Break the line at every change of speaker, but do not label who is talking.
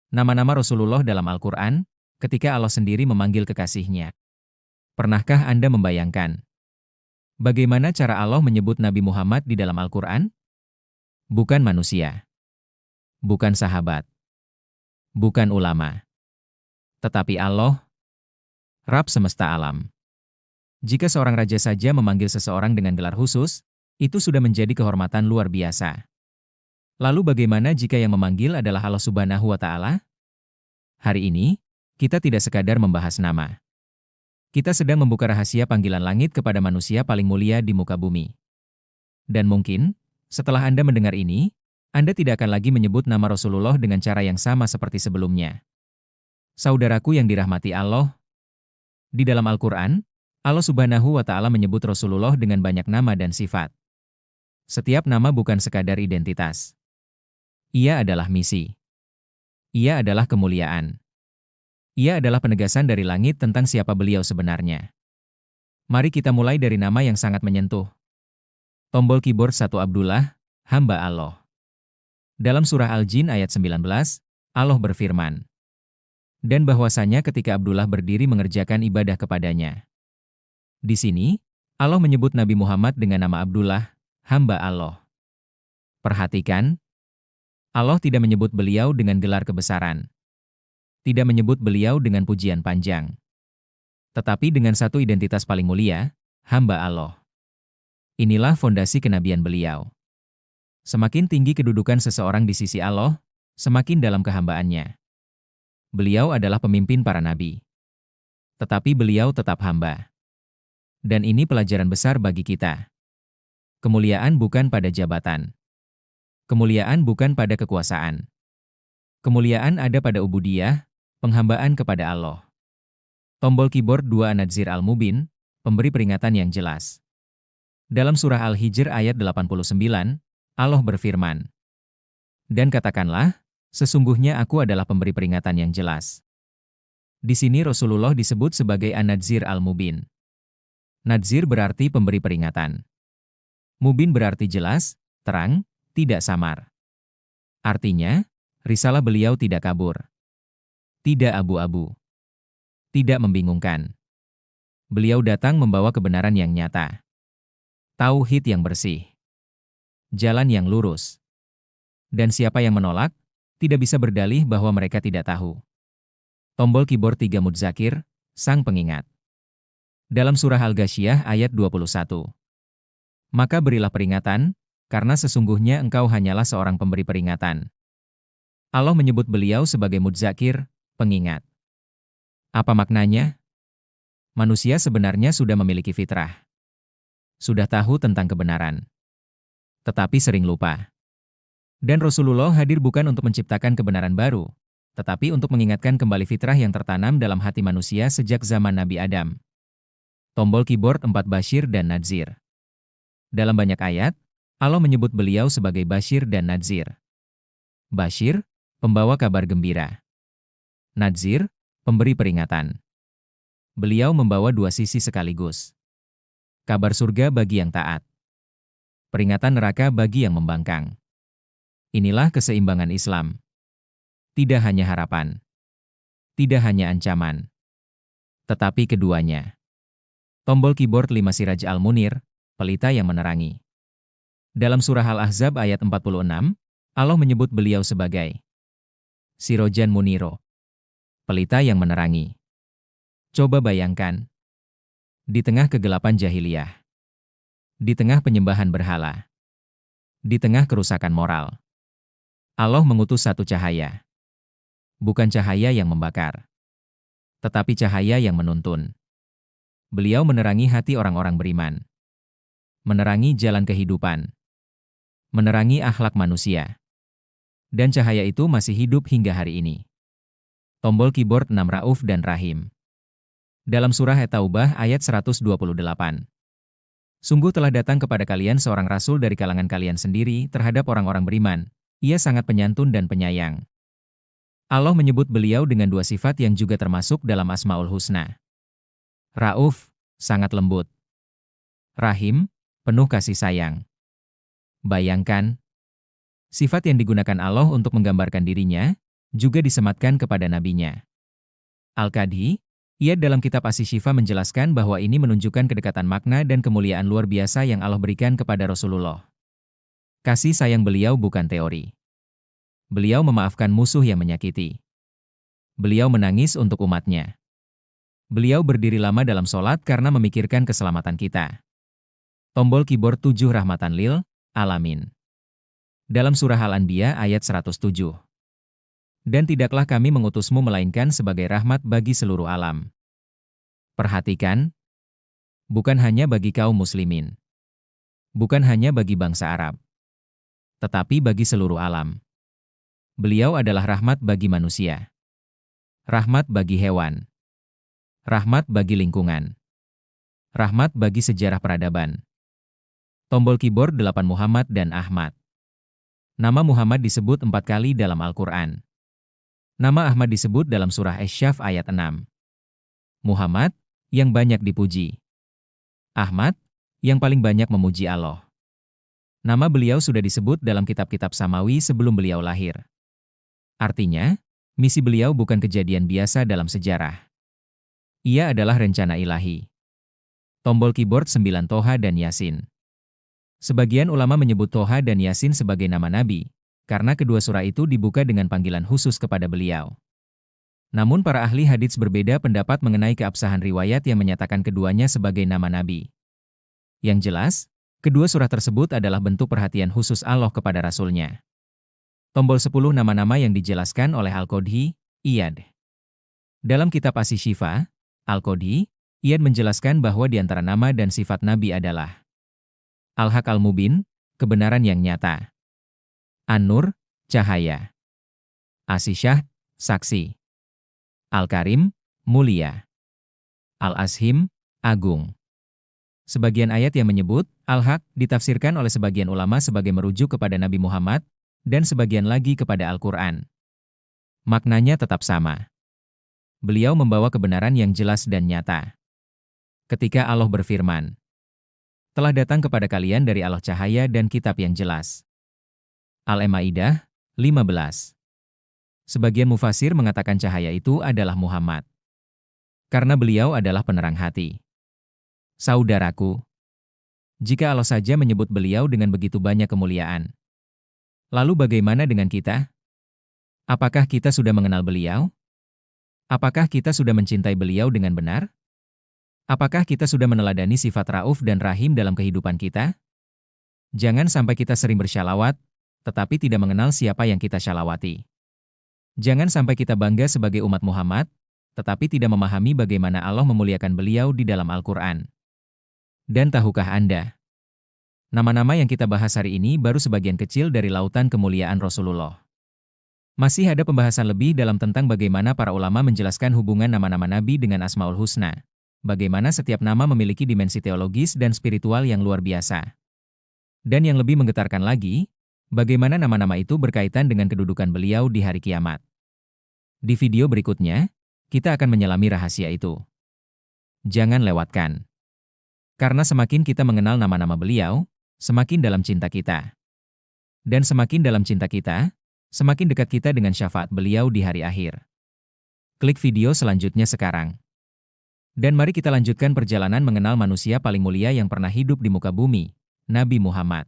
Nama-nama Rasulullah dalam Al-Quran, ketika Allah sendiri memanggil kekasihnya. Pernahkah Anda membayangkan bagaimana cara Allah menyebut Nabi Muhammad di dalam Al-Quran? Bukan manusia, bukan sahabat, bukan ulama, tetapi Allah, Rabb semesta alam. Jika seorang raja saja memanggil seseorang dengan gelar khusus, itu sudah menjadi kehormatan luar biasa. Lalu bagaimana jika yang memanggil adalah Allah Subhanahu wa Ta'ala? Hari ini, kita tidak sekadar membahas nama. Kita sedang membuka rahasia panggilan langit kepada manusia paling mulia di muka bumi. Dan mungkin, setelah Anda mendengar ini, Anda tidak akan lagi menyebut nama Rasulullah dengan cara yang sama seperti sebelumnya. Saudaraku yang dirahmati Allah, di dalam Al-Quran, Allah Subhanahu wa Ta'ala menyebut Rasulullah dengan banyak nama dan sifat. Setiap nama bukan sekadar identitas. Ia adalah misi. Ia adalah kemuliaan. Ia adalah penegasan dari langit tentang siapa beliau sebenarnya. Mari kita mulai dari nama yang sangat menyentuh. Tombol keyboard 1 Abdullah, hamba Allah. Dalam surah Al-Jin ayat 19, Allah berfirman, dan bahwasanya ketika Abdullah berdiri mengerjakan ibadah kepadanya. Di sini, Allah menyebut Nabi Muhammad dengan nama Abdullah, hamba Allah. Perhatikan, Allah tidak menyebut beliau dengan gelar kebesaran. Tidak menyebut beliau dengan pujian panjang. Tetapi dengan satu identitas paling mulia, hamba Allah. Inilah fondasi kenabian beliau. Semakin tinggi kedudukan seseorang di sisi Allah, semakin dalam kehambaannya. Beliau adalah pemimpin para nabi. Tetapi beliau tetap hamba. Dan ini pelajaran besar bagi kita. Kemuliaan bukan pada jabatan. Kemuliaan bukan pada kekuasaan. Kemuliaan ada pada ubudiyah, penghambaan kepada Allah. Tombol keyboard 2 An-Nadzir Al-Mubin, pemberi peringatan yang jelas. Dalam surah Al-Hijr ayat 89, Allah berfirman, dan katakanlah, sesungguhnya aku adalah pemberi peringatan yang jelas. Di sini Rasulullah disebut sebagai An-Nadzir Al-Mubin. Nadzir berarti pemberi peringatan. Mubin berarti jelas, terang, tidak samar. Artinya, risalah beliau tidak kabur. Tidak abu-abu. Tidak membingungkan. Beliau datang membawa kebenaran yang nyata. Tauhid yang bersih. Jalan yang lurus. Dan siapa yang menolak, tidak bisa berdalih bahwa mereka tidak tahu. Tombol keyboard 3 Mudzakir, sang pengingat. Dalam surah Al-Ghasyiyah ayat 21. Maka berilah peringatan, karena sesungguhnya engkau hanyalah seorang pemberi peringatan. Allah menyebut beliau sebagai Mudzakir, pengingat. Apa maknanya? Manusia sebenarnya sudah memiliki fitrah. Sudah tahu tentang kebenaran. Tetapi sering lupa. Dan Rasulullah hadir bukan untuk menciptakan kebenaran baru, tetapi untuk mengingatkan kembali fitrah yang tertanam dalam hati manusia sejak zaman Nabi Adam. Tombol keyboard 4 Basyir dan Nadzir. Dalam banyak ayat, Allah menyebut beliau sebagai Basyir dan Nadzir. Basyir, pembawa kabar gembira. Nadzir, pemberi peringatan. Beliau membawa dua sisi sekaligus. Kabar surga bagi yang taat. Peringatan neraka bagi yang membangkang. Inilah keseimbangan Islam. Tidak hanya harapan. Tidak hanya ancaman. Tetapi keduanya. Tombol keyboard 5 Siraj Al-Munir, pelita yang menerangi. Dalam surah Al-Ahzab ayat 46, Allah menyebut beliau sebagai Sirojan Muniro, pelita yang menerangi. Coba bayangkan, di tengah kegelapan jahiliyah, di tengah penyembahan berhala, di tengah kerusakan moral, Allah mengutus satu cahaya. Bukan cahaya yang membakar, tetapi cahaya yang menuntun. Beliau menerangi hati orang-orang beriman. Menerangi jalan kehidupan. Menerangi akhlak manusia. Dan cahaya itu masih hidup hingga hari ini. Tombol keyboard 6 Rauf dan Rahim. Dalam surah At-Taubah ayat 128. Sungguh telah datang kepada kalian seorang rasul dari kalangan kalian sendiri terhadap orang-orang beriman. Ia sangat penyantun dan penyayang. Allah menyebut beliau dengan dua sifat yang juga termasuk dalam Asmaul Husna. Rauf, sangat lembut. Rahim, penuh kasih sayang. Bayangkan, sifat yang digunakan Allah untuk menggambarkan dirinya, juga disematkan kepada nabinya. Al-Qadhi, ia dalam kitab Asy-Syifa menjelaskan bahwa ini menunjukkan kedekatan makna dan kemuliaan luar biasa yang Allah berikan kepada Rasulullah. Kasih sayang beliau bukan teori. Beliau memaafkan musuh yang menyakiti. Beliau menangis untuk umatnya. Beliau berdiri lama dalam sholat karena memikirkan keselamatan kita. Tombol keyboard 7 rahmatan lil alamin. Dalam surah Al-Anbiya ayat 107. Dan tidaklah kami mengutusmu melainkan sebagai rahmat bagi seluruh alam. Perhatikan, bukan hanya bagi kaum muslimin. Bukan hanya bagi bangsa Arab. Tetapi bagi seluruh alam. Beliau adalah rahmat bagi manusia. Rahmat bagi hewan. Rahmat bagi lingkungan. Rahmat bagi sejarah peradaban. Tombol keyboard 8 Muhammad dan Ahmad. Nama Muhammad disebut 4 kali dalam Al-Quran. Nama Ahmad disebut dalam surah Asy-Syaff ayat 6. Muhammad, yang banyak dipuji. Ahmad, yang paling banyak memuji Allah. Nama beliau sudah disebut dalam kitab-kitab samawi sebelum beliau lahir. Artinya, misi beliau bukan kejadian biasa dalam sejarah. Ia adalah rencana ilahi. Tombol keyboard 9 Toha dan Yasin. Sebagian ulama menyebut Toha dan Yasin sebagai nama nabi, karena kedua surah itu dibuka dengan panggilan khusus kepada beliau. Namun para ahli hadits berbeda pendapat mengenai keabsahan riwayat yang menyatakan keduanya sebagai nama nabi. Yang jelas, kedua surah tersebut adalah bentuk perhatian khusus Allah kepada Rasul-Nya. Tombol 10 nama-nama yang dijelaskan oleh Al-Qadhi, Iyad. Dalam kitab Asy-Syifa, Al-Qadhi, Iyad menjelaskan bahwa di antara nama dan sifat nabi adalah Al-Haq Al-Mubin, kebenaran yang nyata. An-Nur, cahaya. Asy-Syah, saksi. Al-Karim, mulia. Al-Ashim, agung. Sebagian ayat yang menyebut Al-Haq ditafsirkan oleh sebagian ulama sebagai merujuk kepada Nabi Muhammad, dan sebagian lagi kepada Al-Quran. Maknanya tetap sama. Beliau membawa kebenaran yang jelas dan nyata. Ketika Allah berfirman, telah datang kepada kalian dari Allah cahaya dan kitab yang jelas. Al-Maidah 15. Sebagian mufasir mengatakan cahaya itu adalah Muhammad. Karena beliau adalah penerang hati. Saudaraku, jika Allah saja menyebut beliau dengan begitu banyak kemuliaan, lalu bagaimana dengan kita? Apakah kita sudah mengenal beliau? Apakah kita sudah mencintai beliau dengan benar? Apakah kita sudah meneladani sifat Rauf dan Rahim dalam kehidupan kita? Jangan sampai kita sering bersyalawat, tetapi tidak mengenal siapa yang kita syalawati. Jangan sampai kita bangga sebagai umat Muhammad, tetapi tidak memahami bagaimana Allah memuliakan beliau di dalam Al-Quran. Dan tahukah Anda? Nama-nama yang kita bahas hari ini baru sebagian kecil dari lautan kemuliaan Rasulullah. Masih ada pembahasan lebih dalam tentang bagaimana para ulama menjelaskan hubungan nama-nama Nabi dengan Asmaul Husna. Bagaimana setiap nama memiliki dimensi teologis dan spiritual yang luar biasa. Dan yang lebih menggetarkan lagi, bagaimana nama-nama itu berkaitan dengan kedudukan beliau di hari kiamat. Di video berikutnya, kita akan menyelami rahasia itu. Jangan lewatkan. Karena semakin kita mengenal nama-nama beliau, semakin dalam cinta kita. Dan semakin dalam cinta kita, semakin dekat kita dengan syafaat beliau di hari akhir. Klik video selanjutnya sekarang. Dan mari kita lanjutkan perjalanan mengenal manusia paling mulia yang pernah hidup di muka bumi, Nabi Muhammad.